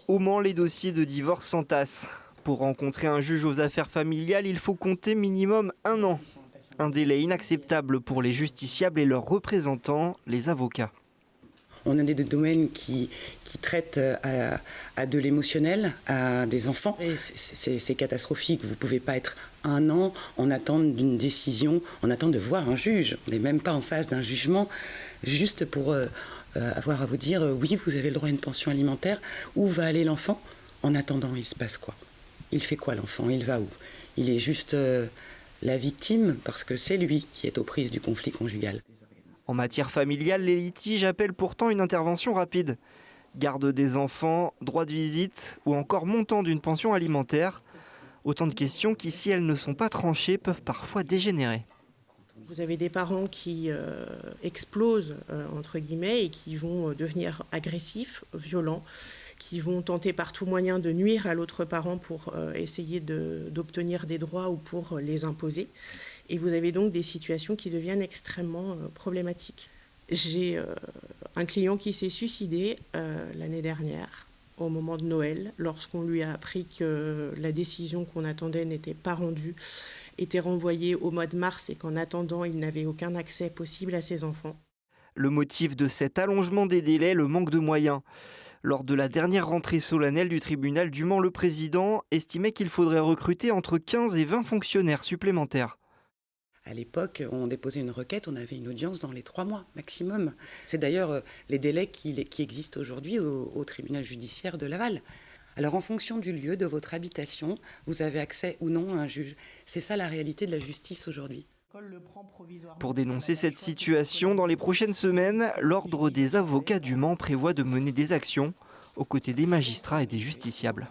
Au Mans, les dossiers de divorce s'entassent. Pour rencontrer un juge aux affaires familiales, il faut compter minimum 1 an. Un délai inacceptable pour les justiciables et leurs représentants, les avocats. On a des domaines qui traitent à de l'émotionnel, à des enfants. C'est catastrophique. Vous ne pouvez pas être 1 an en attente d'une décision, en attente de voir un juge. On n'est même pas en face d'un jugement, juste pour avoir à vous dire oui, vous avez le droit à une pension alimentaire. Où va aller l'enfant? En attendant, il se passe quoi? Il fait quoi l'enfant? Il va où? Il est juste la victime parce que c'est lui qui est aux prises du conflit conjugal. En matière familiale, les litiges appellent pourtant une intervention rapide. Garde des enfants, droit de visite ou encore montant d'une pension alimentaire. Autant de questions qui, si elles ne sont pas tranchées, peuvent parfois dégénérer. Vous avez des parents qui explosent, entre guillemets, et qui vont devenir agressifs, violents, qui vont tenter par tout moyen de nuire à l'autre parent pour essayer d'obtenir des droits ou pour les imposer. Et vous avez donc des situations qui deviennent extrêmement problématiques. J'ai un client qui s'est suicidé l'année dernière, au moment de Noël, lorsqu'on lui a appris que la décision qu'on attendait n'était pas rendue, était renvoyée au mois de mars et qu'en attendant, il n'avait aucun accès possible à ses enfants. Le motif de cet allongement des délais, le manque de moyens. Lors de la dernière rentrée solennelle du tribunal du Mans, le président estimait qu'il faudrait recruter entre 15 et 20 fonctionnaires supplémentaires. À l'époque, on déposait une requête, on avait une audience dans les 3 mois maximum. C'est d'ailleurs les délais qui existent aujourd'hui au tribunal judiciaire de Laval. Alors en fonction du lieu de votre habitation, vous avez accès ou non à un juge. C'est ça la réalité de la justice aujourd'hui. Pour dénoncer cette situation, dans les prochaines semaines, l'Ordre des avocats du Mans prévoit de mener des actions aux côtés des magistrats et des justiciables.